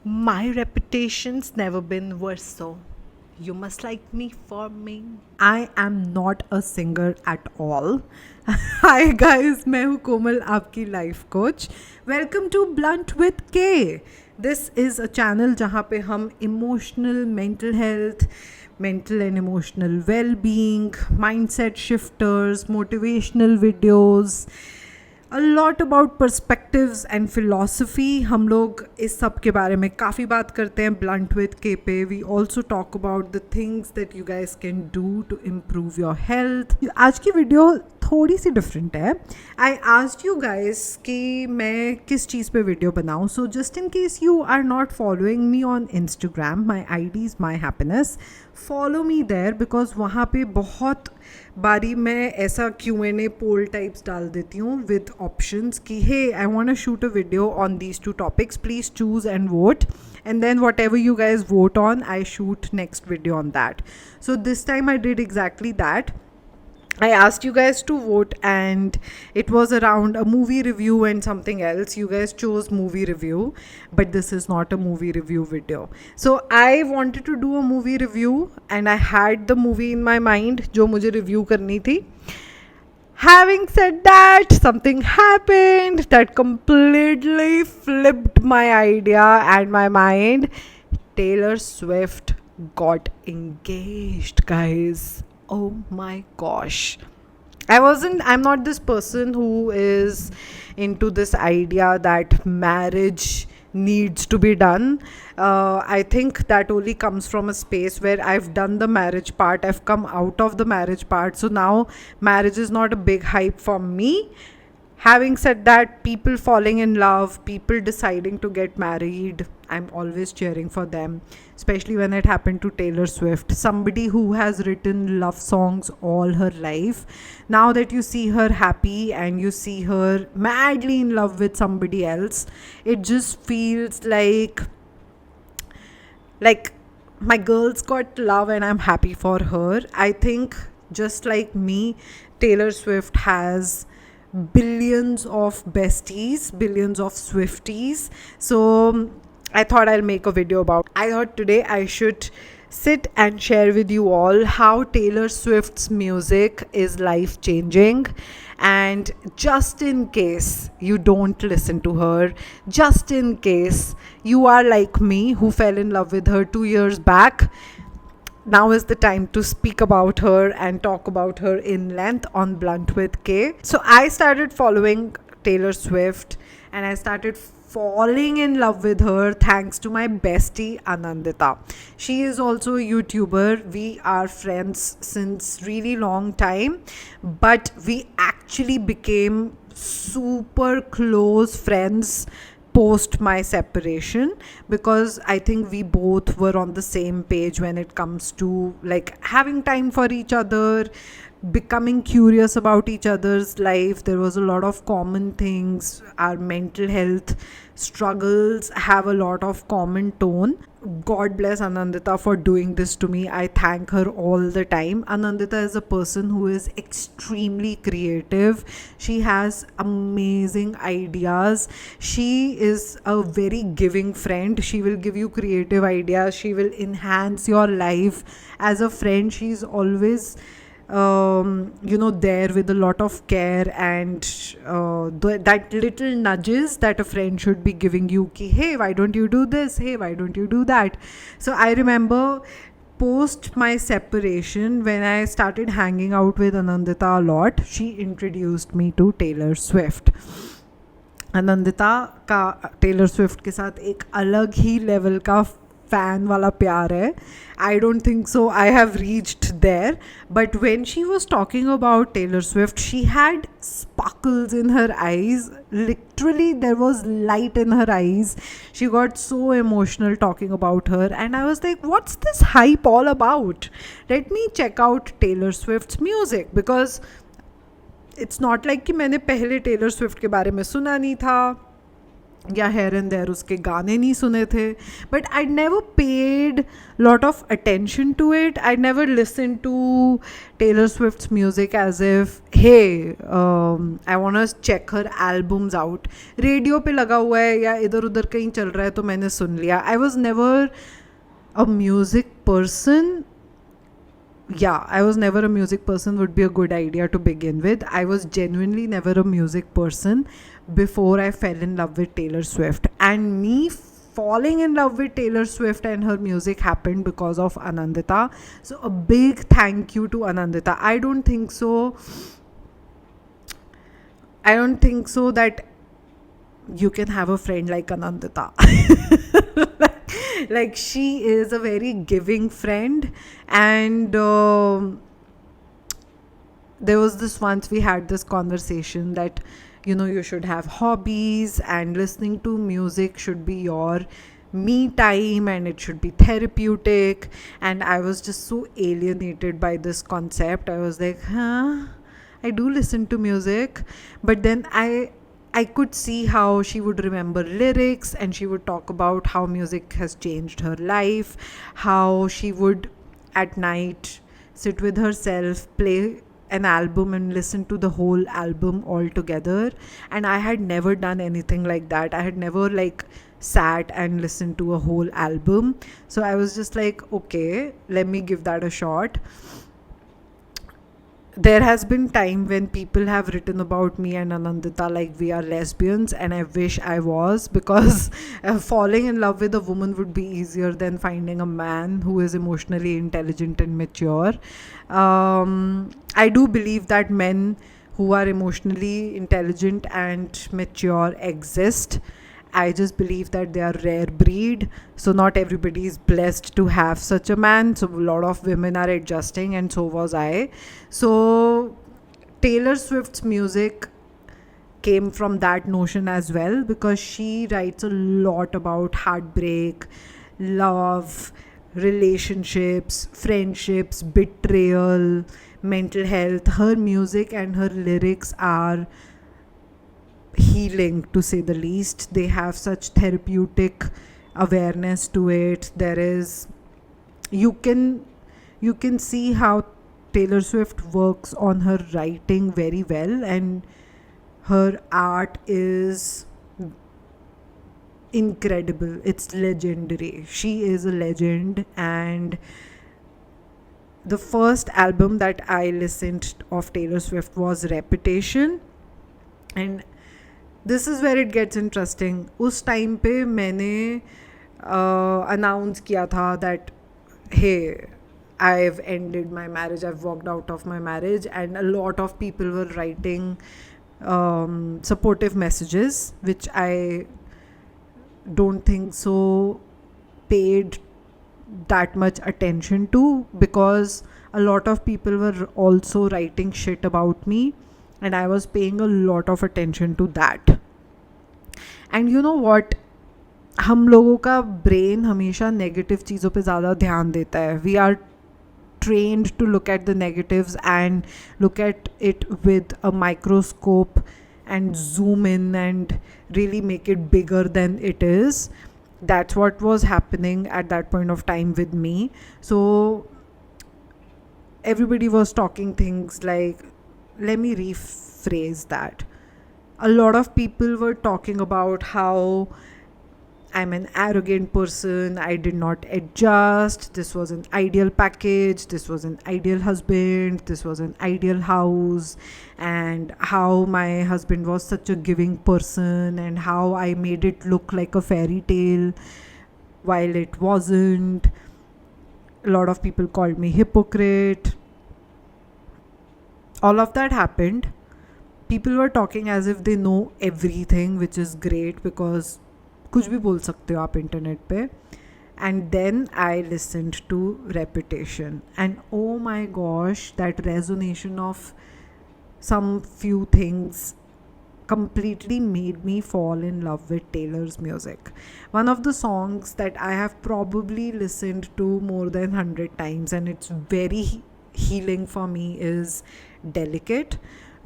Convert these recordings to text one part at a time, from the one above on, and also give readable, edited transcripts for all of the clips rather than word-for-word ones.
My reputation's never been worse, so you must like me for me. I am not a singer at all. Hi guys, मैं हूँ कोमल आपकी life coach. Welcome to blunt with K. This is a channel जहाँ पे हम emotional mental health, mental and emotional well-being, mindset shifters, motivational videos, a lot about perspectives and philosophy. हम लोग इस सब के बारे में काफ़ी बात करते हैं blunt with के पे. We also talk about the things that you guys can do to improve your health. आज की वीडियो थोड़ी सी डिफरेंट है. आई आस्क्ड यू गाइस कि मैं किस चीज़ पे वीडियो बनाऊँ. So just in case you are not following me on Instagram, my I D is my happiness. Follow me there because वहाँ पे बहुत बारी मैं ऐसा Q&A पोल टाइप्स डाल देती हूँ विद ऑप्शंस कि hey I want to shoot a video on these two topics, please choose and vote, and then whatever you guys vote on, I shoot next video on that. So this time I did exactly that. I asked you guys to vote, and it was around a movie review and something else. You guys chose movie review, but this is not a movie review video. So I wanted to do a movie review, and I had the movie in my mind जो मुझे review करनी थी. Having said that, something happened that completely flipped my idea and my mind. Taylor Swift got engaged, guys. Oh my gosh. I'm not this person who is into this idea that marriage needs to be done. I think that only comes from a space where I've done the marriage part, I've come out of the marriage part. So now marriage is not a big hype for me. Having said that, people falling in love, people deciding to get married, I'm always cheering for them, especially when it happened to Taylor Swift, somebody who has written love songs all her life. Now that you see her happy and you see her madly in love with somebody else, it just feels like my girl's got love and I'm happy for her. I think just like me, Taylor Swift has billions of besties, billions of Swifties. So I thought I'll make a video about. I thought today I should sit and share with you all how Taylor Swift's music is life changing. And just in case you don't listen to her, just in case you are like me who fell in love with her 2 years back, now is the time to speak about her and talk about her in length on Blunt with K. So I started following Taylor Swift and I started falling in love with her thanks to my bestie Anandita. She is also a YouTuber. We are friends since really long time, but we actually became super close friends post my separation because I think we both were on the same page when it comes to like having time for each other, becoming curious about each other's life. There was a lot of common things. Our mental health struggles have a lot of common tone. God bless Anandita for doing this to me. I thank her all the time. Anandita is a person who is extremely creative. She has amazing ideas. She is a very giving friend. She will give you creative ideas. She will enhance your life. As a friend, she's always there with a lot of care and that little nudges that a friend should be giving you ki, hey, why don't you do this, hey, why don't you do that. So I remember post my separation, when I started hanging out with Anandita a lot, she introduced me to Taylor Swift. Anandita का Taylor Swift के साथ एक अलग ही level का fan वाला प्यार है. I don't think so I have reached there, but when she was talking about Taylor Swift she had sparkles in her eyes. Literally there was light in her eyes. She got so emotional talking about her and I was like, what's this hype all about? Let me check out Taylor Swift's music because it's not like कि मैंने पहले Taylor Swift के बारे में सुना नहीं था. या हेयर एंड देयर उसके गाने नहीं सुने थे, but I never paid lot of attention to it. I never listen to Taylor Swift's music as if hey I want to check her albums out. Radio पे लगा हुआ है या इधर उधर कहीं चल रहा है तो मैंने सुन लिया. I was never a music person. Yeah, I was never a music person would be a good idea to begin with. I was genuinely never a music person before I fell in love with Taylor Swift. And me falling in love with Taylor Swift and her music happened because of Anandita. So a big thank you to Anandita. I don't think so that you can have a friend like Anandita. Like she is a very giving friend. And there was this once we had this conversation that, you know, you should have hobbies and listening to music should be your me time and it should be therapeutic. And I was just so alienated by this concept. I was like, huh, I do listen to music. But then I could see how she would remember lyrics and she would talk about how music has changed her life, how she would at night sit with herself, play an album and listen to the whole album all together. And I had never done anything like that. I had never like sat and listened to a whole album. So I was just like, okay, let me give that a shot. There has been time when people have written about me and Anandita like we are lesbians, and I wish I was, because falling in love with a woman would be easier than finding a man who is emotionally intelligent and mature. I do believe that men who are emotionally intelligent and mature exist. I just believe that they are rare breed. So not everybody is blessed to have such a man. So a lot of women are adjusting, and so was I. So Taylor Swift's music came from that notion as well, because she writes a lot about heartbreak, love, relationships, friendships, betrayal, mental health. Her music and her lyrics are healing, to say the least. They have such therapeutic awareness to it. There is, you can see how Taylor Swift works on her writing very well, and her art is incredible. It's legendary. She is a legend. And the first album that I listened of Taylor Swift was Reputation. And this is where it gets interesting. उस time पे मैंने announce किया था that hey I have ended my marriage, I have walked out of my marriage, and a lot of people were writing supportive messages, which I don't think so paid that much attention to, because a lot of people were also writing shit about me, and I was paying a lot of attention to that. And you know what, हम लोगों का brain हमेशा negative चीज़ों पे ज़्यादा ध्यान देता है. We are trained to look at the negatives and look at it with a microscope and zoom in and really make it bigger than it is. That's what was happening at that point of time with me. So everybody was talking things like, let me rephrase that. A lot of people were talking about how I'm an arrogant person, I did not adjust, this was an ideal package, this was an ideal husband, this was an ideal house, and how my husband was such a giving person, and how I made it look like a fairy tale while it wasn't. A lot of people called me hypocrite. All of that happened. People were talking as if they know everything, which is great, because कुछ भी बोल सकते हो आप internet पे. And then I listened to Reputation, and oh my gosh, that resonation of some few things completely made me fall in love with Taylor's music. One of the songs that I have probably listened to more than 100 times, and it's very healing for me, is Delicate,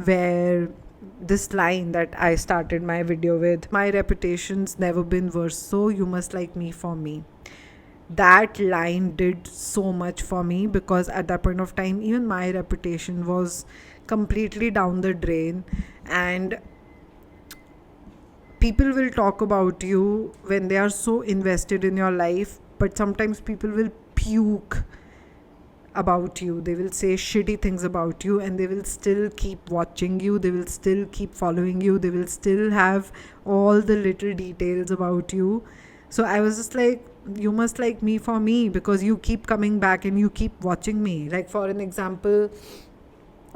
where this line that I started my video with, my reputation's never been worse, so you must like me for me. That line did so much for me because at that point of time, even my reputation was completely down the drain, and people will talk about you when they are so invested in your life, but sometimes people will puke about you. They will say shitty things about you, and they will still keep watching you, they will still keep following you, they will still have all the little details about you. So I was just like, you must like me for me because you keep coming back and you keep watching me. Like, for an example,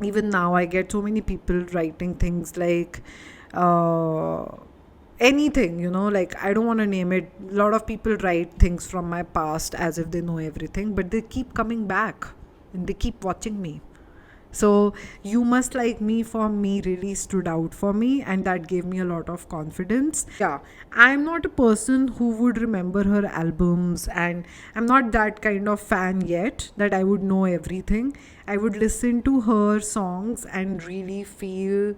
even now I get so many people writing things like uh, anything, like, I don't want to name it. A lot of people write things from my past as if they know everything, but they keep coming back and they keep watching me. So you must like me for me really stood out for me, and that gave me a lot of confidence. Yeah, I'm not a person who would remember her albums, and I'm not that kind of fan yet that I would know everything. I would listen to her songs and really feel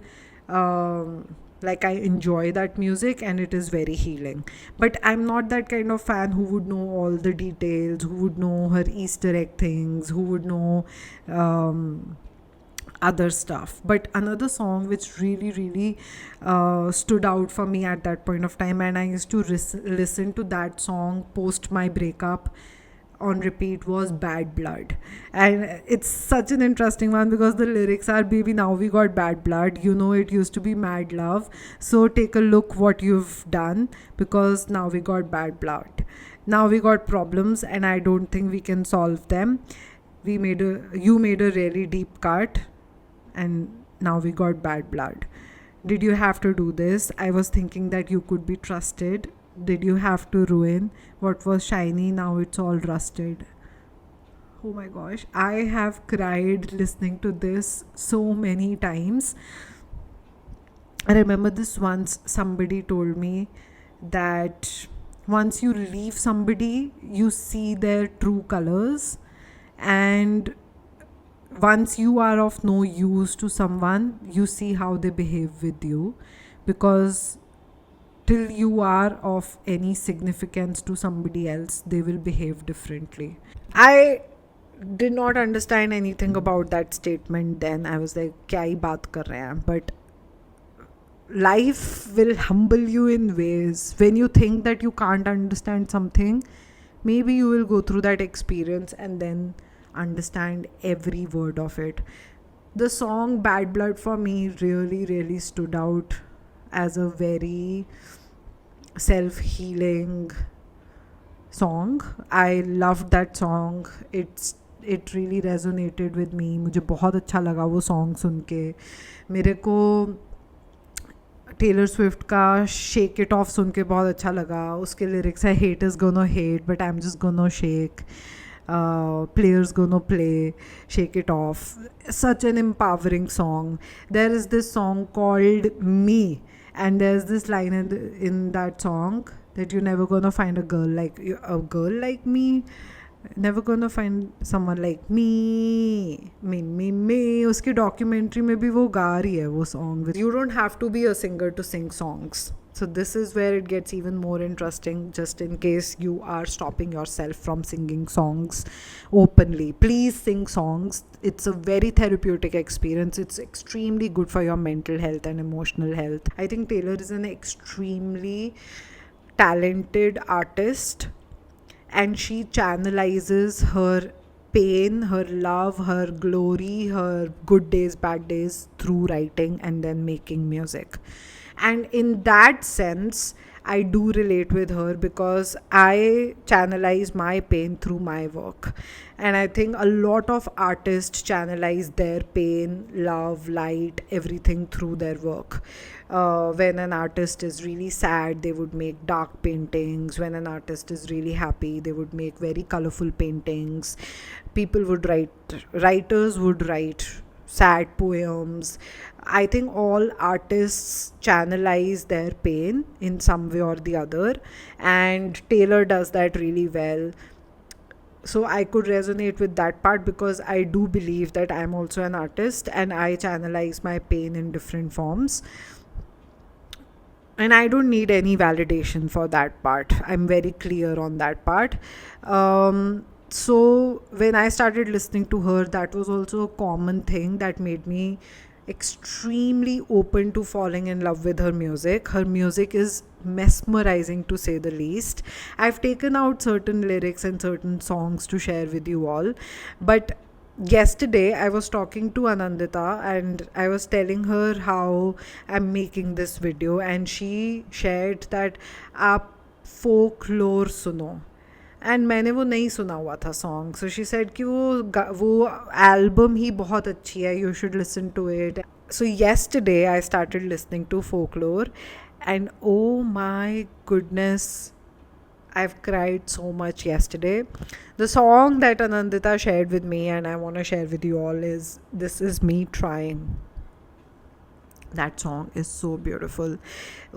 like I enjoy that music, and it is very healing. But I'm not that kind of fan who would know all the details, who would know her Easter egg things, who would know other stuff. But another song which really, really stood out for me at that point of time, and I used to listen to that song post my breakup on repeat, was Bad Blood. And it's such an interesting one because the lyrics are, baby, now we got bad blood, it used to be mad love, so take a look what you've done, because now we got bad blood, now we got problems, and I don't think we can solve them. You made a really deep cut, and now we got bad blood. Did you have to do this? I was thinking that you could be trusted. Did you have to ruin what was shiny? Now it's all rusted. Oh my gosh, I have cried listening to this so many times. I remember this once somebody told me that once you leave somebody, you see their true colors, and once you are of no use to someone, you see how they behave with you, because till you are of any significance to somebody else, they will behave differently. I did not understand anything about that statement then. I was like, kya hi baat kar rahe hain? But life will humble you in ways. When you think that you can't understand something, maybe you will go through that experience and then understand every word of it. The song Bad Blood for me really, really stood out as a very self-healing song. I loved that song. It really resonated with me. मुझे बहुत अच्छा लगा वो song सुन के. मेरे को Taylor Swift का shake it of सुन के बहुत अच्छा लगा. उसके लिरिक्स है, हेट इज़ गोनो hate but I am just गोनो shake, players gonna play, shake it off. Such an empowering song. There is this song called Me, and there's this line in that song that you're never gonna find a girl like me, never gonna find someone like me. उसकी documentary में भी वो गा रही है वो song. You don't have to be a singer to sing songs. So this is where it gets even more interesting, just in case you are stopping yourself from singing songs openly. Please sing songs. It's a very therapeutic experience. It's extremely good for your mental health and emotional health. I think Taylor is an extremely talented artist, and she channelizes her pain, her love, her glory, her good days, bad days through writing and then making music. And in that sense, I do relate with her because I channelize my pain through my work. And I think a lot of artists channelize their pain, love, light, everything through their work. When an artist is really sad, they would make dark paintings. When an artist is really happy, they would make very colorful paintings. Writers would write sad poems. I think all artists channelize their pain in some way or the other, and Taylor does that really well. So I could resonate with that part because I do believe that I'm also an artist and I channelize my pain in different forms. And I don't need any validation for that part. I'm very clear on that part. So when I started listening to her, that was also a common thing that made me extremely open to falling in love with her music. Her music is mesmerizing, to say the least. I've taken out certain lyrics and certain songs to share with you all, but yesterday I was talking to Anandita and I was telling her how I'm making this video, and she shared that आप folklore सुनो, and मैंने वो नहीं सुना हुआ था song. So she said कि वो एल्बम ही बहुत अच्छी है, you should listen to it. So yesterday I started listening to folklore and oh my goodness, I've cried so much yesterday. The song that Anandita shared with me and I want to share with you all is This Is Me Trying. That song is so beautiful.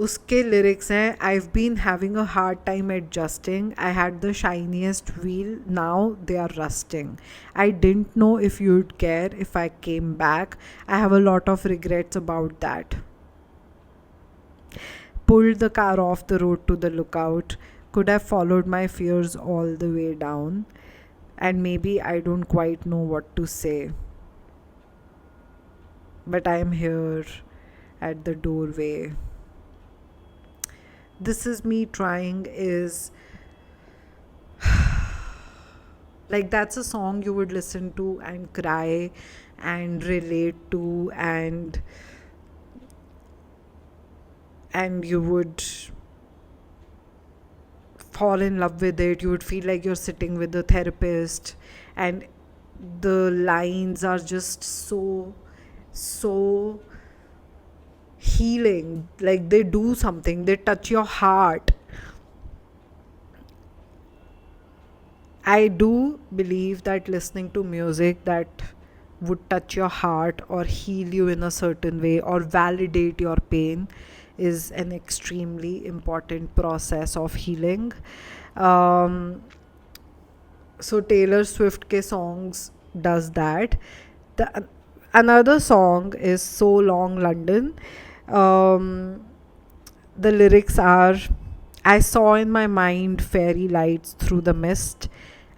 Uske lyrics hain, I've been having a hard time adjusting. I had the shiniest wheel, now they are rusting. I didn't know if you'd care if I came back. I have a lot of regrets about that. Pulled the car off the road to the lookout. Could have followed my fears all the way down. And maybe I don't quite know what to say. But I am here at the doorway. This Is Me Trying is like, that's a song you would listen to and cry and relate to, and you would fall in love with it. You would feel like you're sitting with a therapist, and the lines are just so healing. Like, they do something, they touch your heart. I do believe that listening to music that would touch your heart or heal you in a certain way or validate your pain is an extremely important process of healing. Um, so Taylor Swift ke songs does that. Another song is So Long London. The lyrics are, I saw in my mind fairy lights through the mist.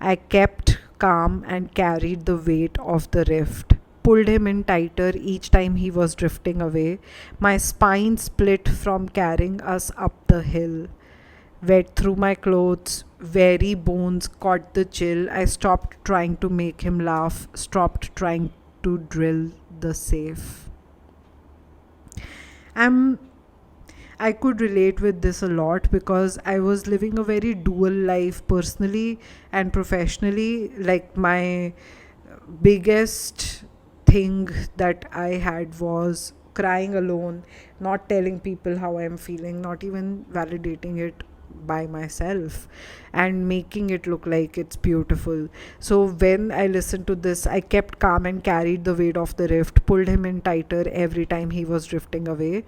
I kept calm and carried the weight of the rift. Pulled him in tighter each time he was drifting away. My spine split from carrying us up the hill. Wet through my clothes, very bones caught the chill. I stopped trying to make him laugh, stopped trying to drill the safe. I could relate with this a lot because I was living a very dual life personally and professionally. Like, my biggest thing that I had was crying alone, not telling people how I'm feeling, not even validating it by myself and making it look like it's beautiful. So when I listened to this, I kept calm and carried the weight of the rift, pulled him in tighter every time he was drifting away.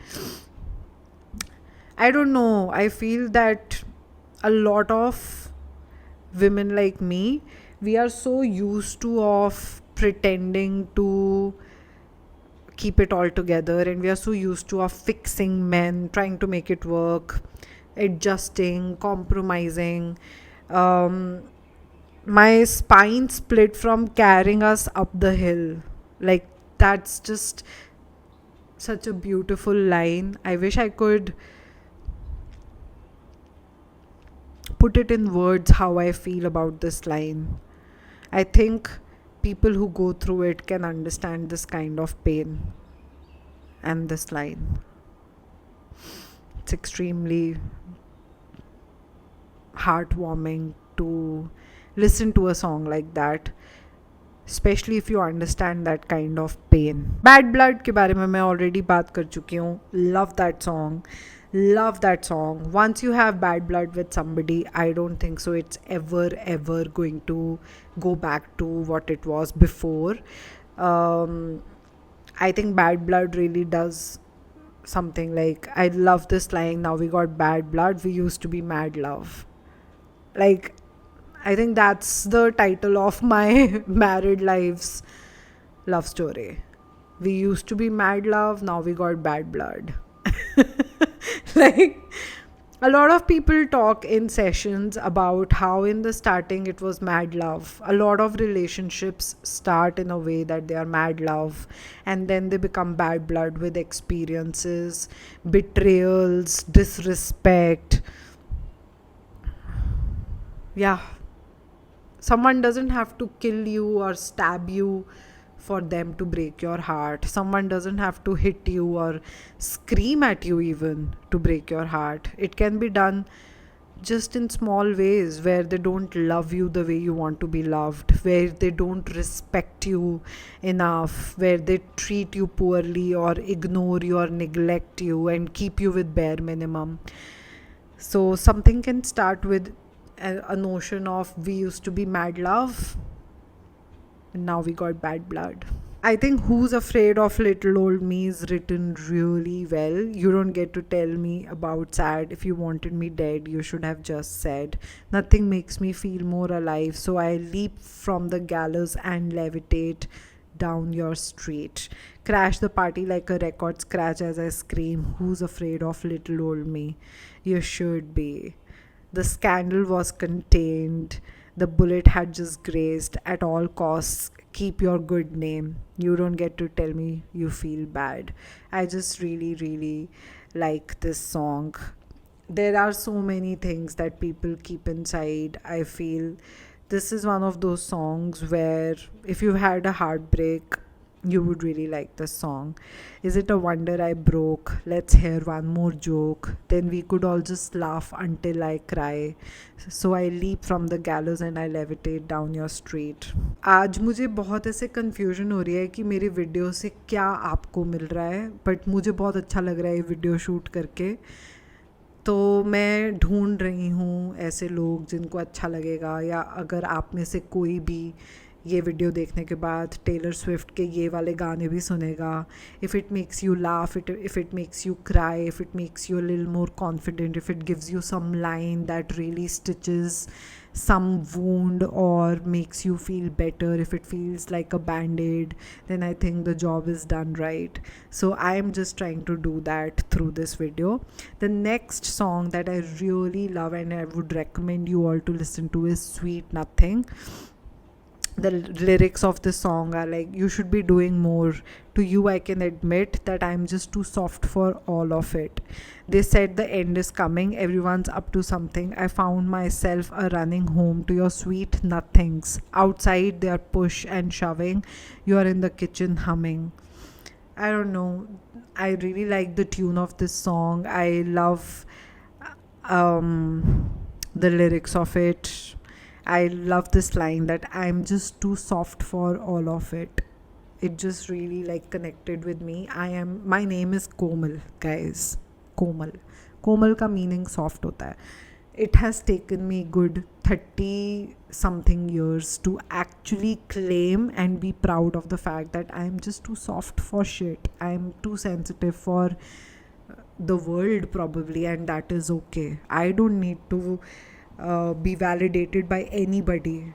I don't know, I feel that a lot of women like me, we are so used to of pretending to keep it all together, and we are so used to of fixing men, trying to make it work, adjusting, compromising. um, my spine split from carrying us up the hill. Like, that's just such a beautiful line. I wish I could put it in words how I feel about this line. I think people who go through it can understand this kind of pain and this line. It's extremely heartwarming to listen to a song like that, especially if you understand that kind of pain. Bad Blood के बारे में मैं already बात कर चुकी हूँ. Love that song. Love that song. Once you have bad blood with somebody, I don't think so it's ever going to go back to what it was before. I think bad blood really does something like, I love this line, now we got bad blood, we used to be mad love. Like, I think that's the title of my married life's love story. We used to be mad love, now we got bad blood. Like, a lot of people talk in sessions about how in the starting it was mad love. A lot of relationships start in a way that they are mad love, and then they become bad blood with experiences, betrayals, disrespect. Yeah, someone doesn't have to kill you or stab you for them to break your heart. Someone doesn't have to hit you or scream at you even to break your heart. It can be done just in small ways, where they don't love you the way you want to be loved, where they don't respect you enough, where they treat you poorly or ignore you or neglect you and keep you with bare minimum. So something can start with a notion of we used to be mad love and now we got bad blood. I think Who's Afraid of Little Old Me is written really well. You don't get to tell me about sad. If you wanted me dead, you should have just said. Nothing makes me feel more alive, so I leap from the gallows and levitate down your street. Crash the party like a record scratch as I scream, Who's afraid of little old me? You should be. The scandal was contained. The bullet had just grazed. At all costs, keep your good name. You don't get to tell me you feel bad. I just really, really like this song. There are so many things that people keep inside. I feel this is one of those songs where if you've had a heartbreak, you would really like this song. Is it a wonder I broke? Let's hear one more joke. Then we could all just laugh until I cry. So I leap from the gallows and I levitate down your street. आज मुझे बहुत ऐसे confusion हो रही है कि मेरी video से क्या आपको मिल रहा है, बट मुझे बहुत अच्छा लग रहा है ये वीडियो शूट करके. तो मैं ढूंढ रही हूँ ऐसे लोग जिनको अच्छा लगेगा, या अगर आप में से कोई भी ये वीडियो देखने के बाद टेलर स्विफ्ट के ये वाले गाने भी सुनेगा. If it makes you laugh, if it makes you cry, if it makes you a little more confident, if it gives you some line that really stitches some wound or makes you feel better, if it feels like a band-aid, then I think the job is done right. So I am just trying to do that through this video. The next song that I really love and I would recommend you all to listen to is Sweet Nothing. The lyrics of this song are like, you should be doing more. To you I can admit that I'm just too soft for all of it. They said the end is coming, everyone's up to something. I found myself a running home to your sweet nothings. Outside they are push and shoving, you are in the kitchen humming. I don't know, I really like the tune of this song. I love the lyrics of it. I love this line that I'm just too soft for all of it. It just really like connected with me. My name is Komal, guys. Komal. Komal का meaning soft होता है. It has taken me good 30 something years to actually claim and be proud of the fact that I'm just too soft for shit. I'm too sensitive for the world probably, and that is okay. I don't need to be validated by anybody,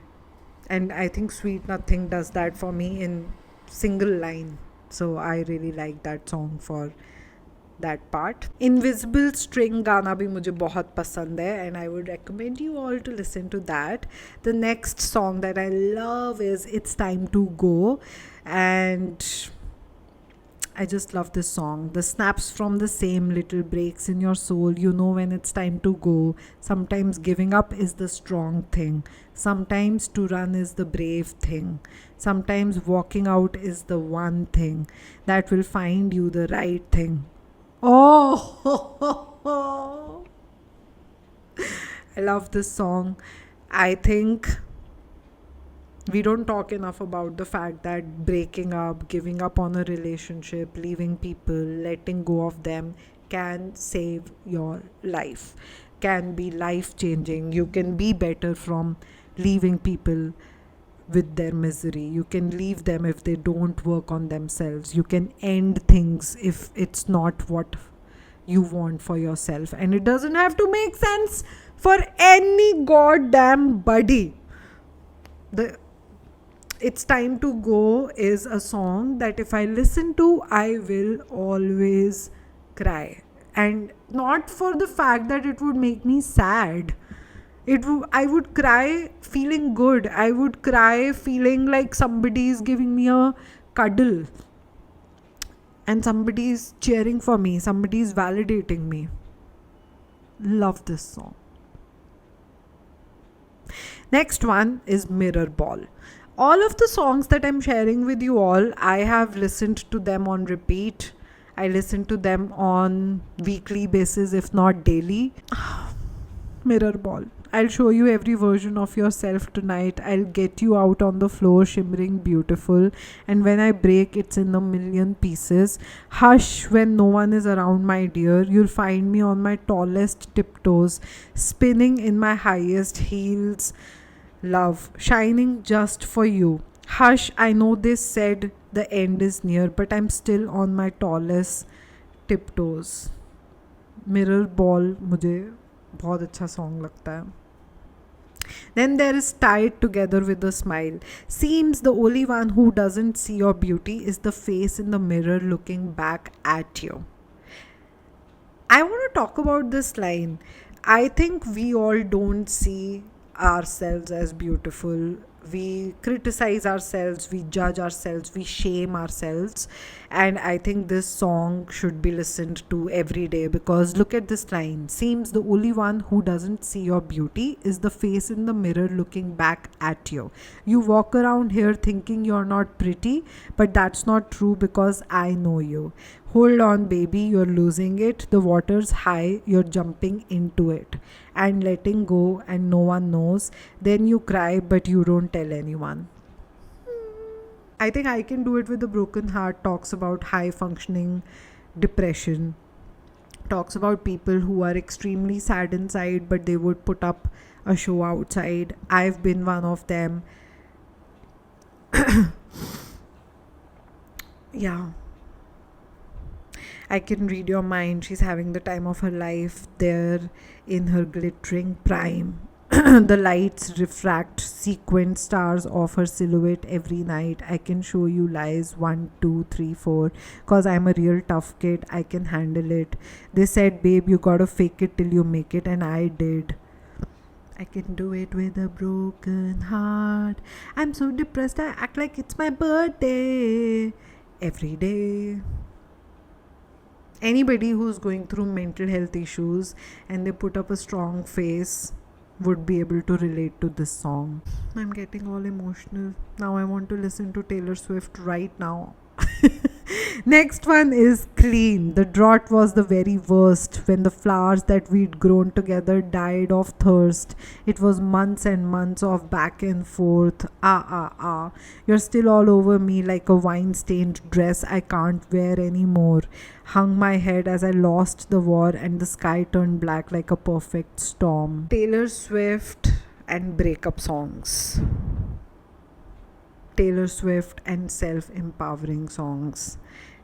and I think Sweet Nothing does that for me in single line. So I really like that song for that part. Invisible String गाना भी मुझे बहुत पसंद है, and I would recommend you all to listen to that. The next song that I love is It's Time to Go, and I just love this song. The snaps from the same little breaks in your soul. You know when it's time to go. Sometimes giving up is the strong thing. Sometimes to run is the brave thing. Sometimes walking out is the one thing that will find you the right thing. Oh, I love this song. I think we don't talk enough about the fact that breaking up, giving up on a relationship, leaving people, letting go of them can save your life, can be life changing. You can be better from leaving people with their misery. You can leave them if they don't work on themselves. You can end things if it's not what you want for yourself, and it doesn't have to make sense for any goddamn buddy. The It's Time to Go is a song that if I listen to, I will always cry. And not for the fact that it would make me sad. I would cry feeling good. I would cry feeling like somebody is giving me a cuddle and somebody is cheering for me, somebody is validating me. Love this song. Next one is Mirror Ball. All of the songs that I'm sharing with you all, I have listened to them on repeat. I listen to them on weekly basis, if not daily. Mirror Ball. I'll show you every version of yourself tonight. I'll get you out on the floor shimmering beautiful. And when I break, it's in a million pieces. Hush when no one is around, my dear. You'll find me on my tallest tiptoes, spinning in my highest heels. Love, shining just for you. Hush, I know they said the end is near, but I'm still on my tallest tiptoes. Mirror Ball मुझे बहुत अच्छा song लगता है. Then there is Tied Together with a Smile. Seems the only one who doesn't see your beauty is the face in the mirror looking back at you. I want to talk about this line. I think we all don't see ourselves as beautiful. We criticize ourselves, we judge ourselves, we shame ourselves. And I think this song should be listened to every day, because look at this line. Seems the only one who doesn't see your beauty is the face in the mirror looking back at you. You walk around here thinking you're not pretty, but that's not true because I know you. Hold on, baby, you're losing it. The water's high, you're jumping into it and letting go, and no one knows. Then you cry, but you don't tell anyone. I think I Can Do It With a Broken Heart talks about high functioning depression, talks about people who are extremely sad inside, but they would put up a show outside. I've been one of them. Yeah. I can read your mind. She's having the time of her life there in her glittering prime. The lights refract sequined stars of her silhouette every night. I can show you lies 1, 2, 3, 4. Cause I'm a real tough kid. I can handle it. They said, babe, you gotta fake it till you make it, and I did. I can do it with a broken heart. I'm so depressed, I act like it's my birthday every day. Anybody who's going through mental health issues and they put up a strong face would be able to relate to this song. I'm getting all emotional. Now I want to listen to Taylor Swift right now. Next one is Clean. The drought was the very worst when the flowers that we'd grown together died of thirst. It was months and months of back and forth. You're still all over me like a wine-stained dress I can't wear anymore. Hung my head as I lost the war and the sky turned black like a perfect storm. Taylor Swift and breakup songs. Taylor Swift and self-empowering songs.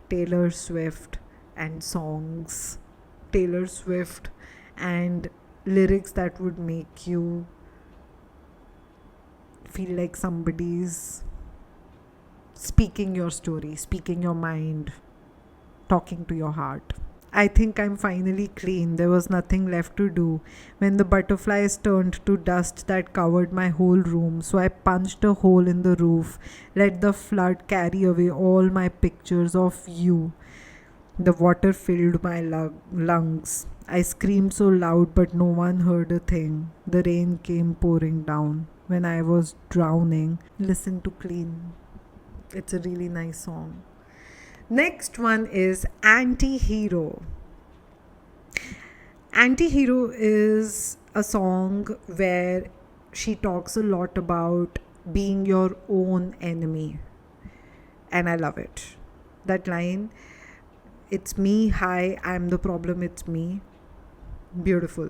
Taylor Swift and songs. Taylor Swift and lyrics that would make you feel like somebody's speaking your story, speaking your mind, talking to your heart. I think I'm finally clean. There was nothing left to do when the butterflies turned to dust that covered my whole room. So I punched a hole in the roof, let the flood carry away all my pictures of you. The water filled my lungs. I screamed so loud, but no one heard a thing. The rain came pouring down when I was drowning. Listen to Clean. It's a really nice song. Next one is Anti-Hero. Anti-Hero is a song where she talks a lot about being your own enemy. And I love it. That line, it's me, hi, I'm the problem, it's me. Beautiful.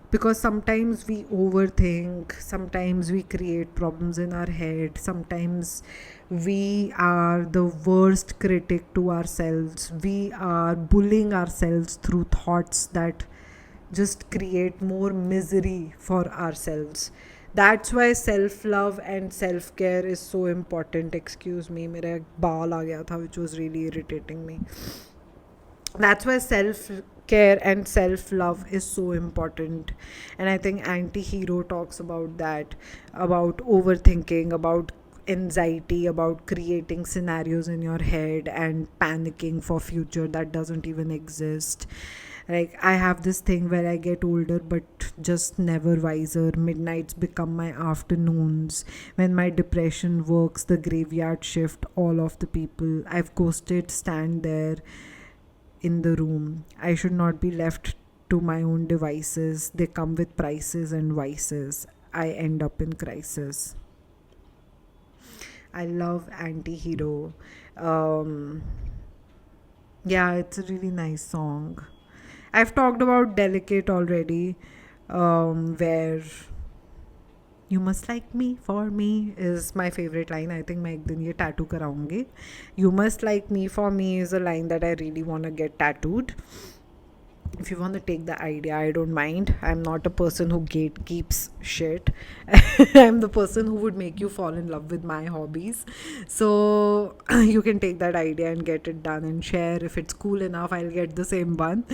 Because sometimes we overthink, sometimes we create problems in our head, sometimes we are the worst critic to ourselves. We are bullying ourselves through thoughts that just create more misery for ourselves. That's why self love and self care is so important. Excuse me, मेरा एक बाल आ गया था which was really irritating me. That's why self care and self love is so important. And I think Anti-Hero talks about that, about overthinking, about anxiety, about creating scenarios in your head and panicking for future that doesn't even exist. Like, I have this thing where I get older but just never wiser. Midnights become my afternoons. When my depression works the graveyard shift, all of the people I've ghosted stand there in the room. I should not be left to my own devices. They come with prices and vices. I end up in crisis. I love Anti-Hero. Um, yeah, it's a really nice song. I've talked about Delicate already, where you must like me for me is my favorite line. I think मैं एक दिन ये tattoo कराऊंगी. You must like me for me is a line that I really want to get tattooed. If you want to take the idea, I don't mind. I'm not a person who gatekeeps shit. I'm the person who would make you fall in love with my hobbies. So you can take that idea and get it done and share. If it's cool enough, I'll get the same one.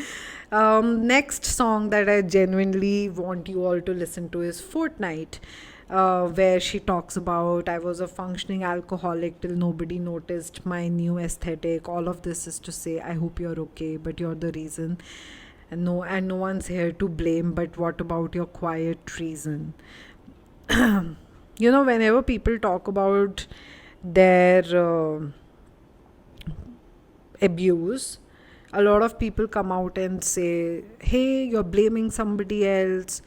Next song that I genuinely want you all to listen to is Fortnite. Where she talks about, I was a functioning alcoholic till nobody noticed my new aesthetic. All of this is to say, I hope you're okay, but you're the reason. And no one's here to blame, but what about your quiet treason? Whenever people talk about their abuse, a lot of people come out and say, hey, you're blaming somebody else,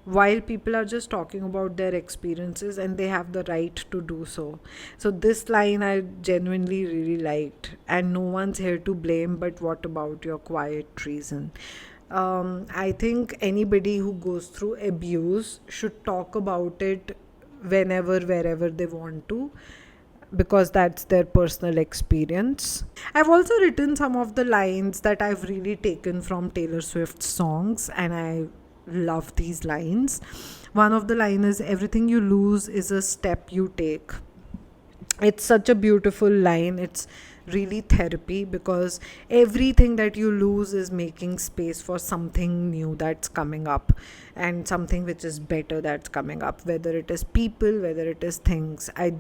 while people are just talking about their experiences and they have the right to do so. So this line I genuinely really liked. And no one's here to blame, but what about your quiet treason? I think anybody who goes through abuse should talk about it whenever, wherever they want to, because that's their personal experience. I've also written some of the lines that I've really taken from Taylor Swift's songs, and I love these lines. One of the lines is, everything you lose is a step you take. It's such a beautiful line. It's really therapy, because everything that you lose is making space for something new that's coming up, and something which is better that's coming up, whether it is people, whether it is things. I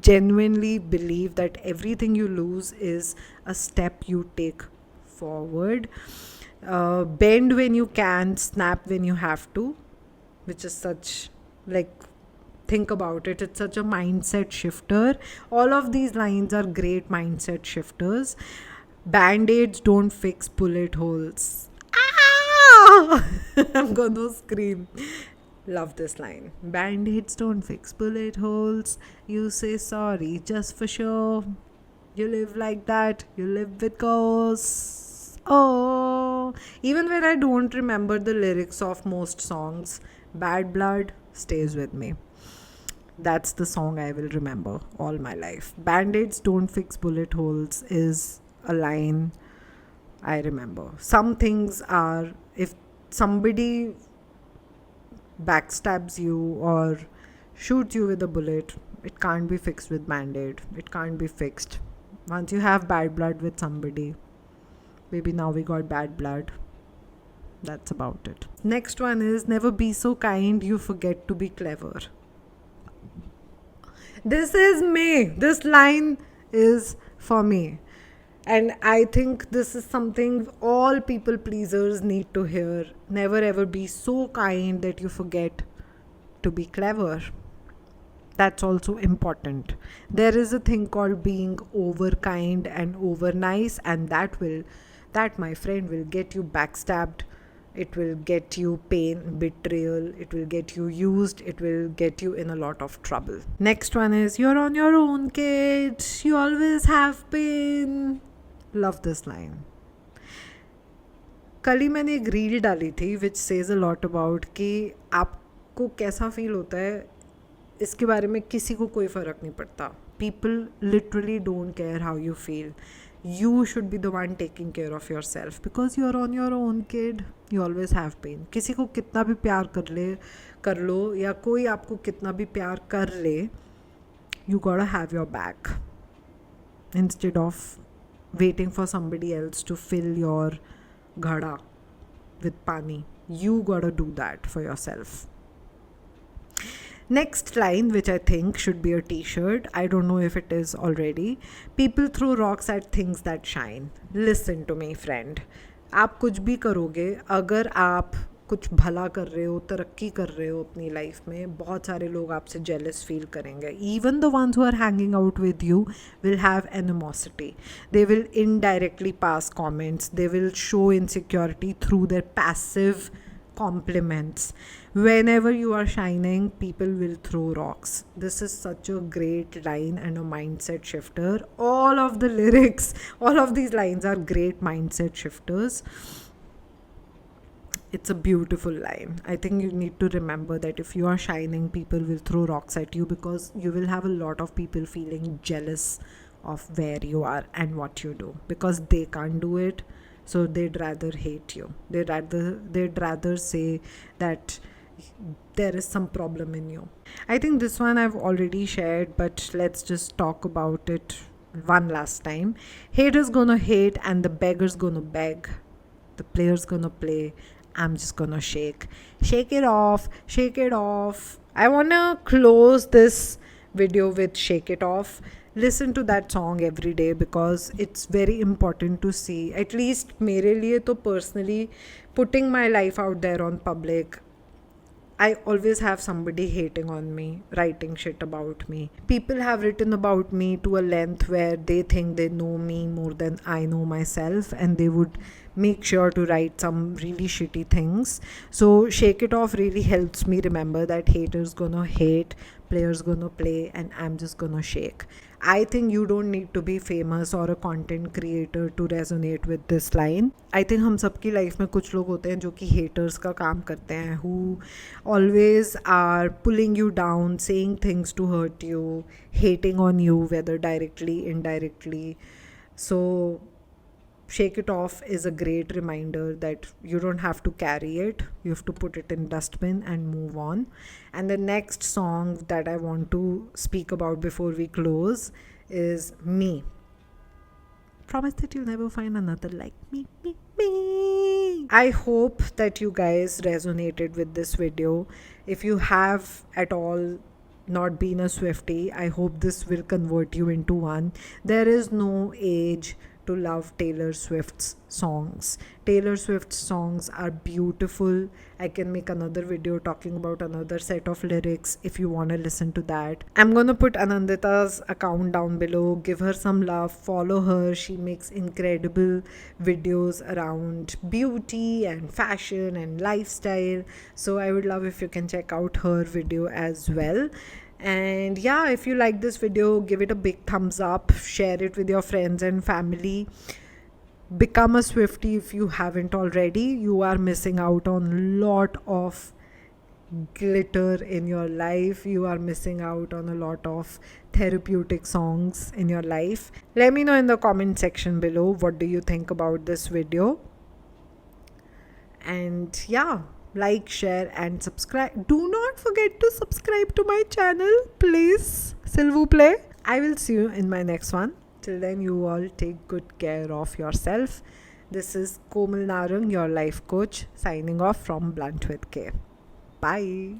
genuinely believe that everything you lose is a step you take forward. Bend when you can, snap when you have to, which is such, like, think about it, it's such a mindset shifter. All of these lines are great mindset shifters. Band-aids don't fix bullet holes. Ah! I'm gonna scream. Love this line. Band-aids don't fix bullet holes. You say sorry just for sure. You live like that. You live with ghosts. Oh, even when I don't remember the lyrics of most songs, Bad Blood stays with me. That's the song I will remember all my life. Band-aids don't fix bullet holes is a line I remember. Some things are, if somebody backstabs you or shoots you with a bullet, it can't be fixed with band-aid. It can't be fixed. Once you have bad blood with somebody, maybe now we got bad blood. That's about it. Next one is, never be so kind you forget to be clever. This is me. This line is for me. And I think this is something all people pleasers need to hear. Never ever be so kind that you forget to be clever. That's also important. There is a thing called being over kind and over nice, and that, my friend, will get you backstabbed. It will get you pain, betrayal. It will get you used. It will get you in a lot of trouble. Next one is, you're on your own, kid. You always have been. Love this line. कल ही मैंने एक reel डाली थी which says a lot about कि आपको कैसा feel होता है इसके बारे में किसी को कोई फ़र्क नहीं पड़ता. People literally don't care how you feel. You should be the one taking care of yourself because you're on your own, kid. You always have been. किसी को कितना भी प्यार कर लो या कोई आपको कितना भी प्यार कर ले, you gotta have your back instead of waiting for somebody else to fill your ghada with pani. You gotta do that for yourself. Next line, which I think should be a t-shirt, I don't know if it is already. People throw rocks at things that shine. Listen to me, friend. आप कुछ भी करोगे, अगर आप कुछ भला कर रहे हो, तरक्की कर रहे हो अपनी लाइफ में, बहुत सारे लोग आपसे जेलस फील करेंगे. Even the ones who are hanging out with you will have animosity. They will indirectly pass comments. They will show insecurity through their passive compliments. Whenever you are shining, people will throw rocks. This is such a great line and a mindset shifter. All of the lyrics, all of these lines are great mindset shifters. It's a beautiful line. I think you need to remember that if you are shining, people will throw rocks at you because you will have a lot of people feeling jealous of where you are and what you do because they can't do it. So they'd rather hate you. They'd rather say that there is some problem in you. I think this one I've already shared, but let's just talk about it one last time. Haters gonna hate and the beggar's gonna beg. The player's gonna play. I'm just gonna shake. Shake it off. Shake it off. I wanna close this video with Shake It Off. Listen to that song every day because it's very important to see. At least मेरे लिए तो personally, putting my life out there on public, I always have somebody hating on me, writing shit about me. People have written about me to a length where they think they know me more than I know myself, and they would make sure to write some really shitty things. So Shake It Off really helps me remember that haters gonna hate, players gonna play, and I'm just gonna shake. I think you don't need to be famous or a content creator to resonate with this line. I think हम सबकी life में कुछ लोग होते हैं जो कि haters का काम करते हैं, who always are pulling you down, saying things to hurt you, hating on you, whether directly, indirectly. So Shake It Off is a great reminder that you don't have to carry it. You have to put it in dustbin and move on. And the next song that I want to speak about before we close is Me. Promise that you'll never find another like me. I hope that you guys resonated with this video. If you have at all not been a Swiftie, I hope this will convert you into one. There is no age to love Taylor Swift's songs. Taylor Swift's songs are beautiful. I can make another video talking about another set of lyrics if you want to listen to that. I'm gonna put Anandita's account down below. Give her some love, follow her. She makes incredible videos around beauty and fashion and lifestyle. So I would love if you can check out her video as well. And yeah, if you like this video, give it a big thumbs up, share it with your friends and family. Become a Swiftie if you haven't already. You are missing out on a lot of glitter in your life. You are missing out on a lot of therapeutic songs in your life. Let me know in the comment section below what do you think about this video. And yeah, like, share and subscribe. Do not forget to subscribe to my channel, please. S'il vous plaît. I will see you in my next one. Till then, you all take good care of yourself. This is Komal Narang, your life coach, signing off from Blunt with K. Bye.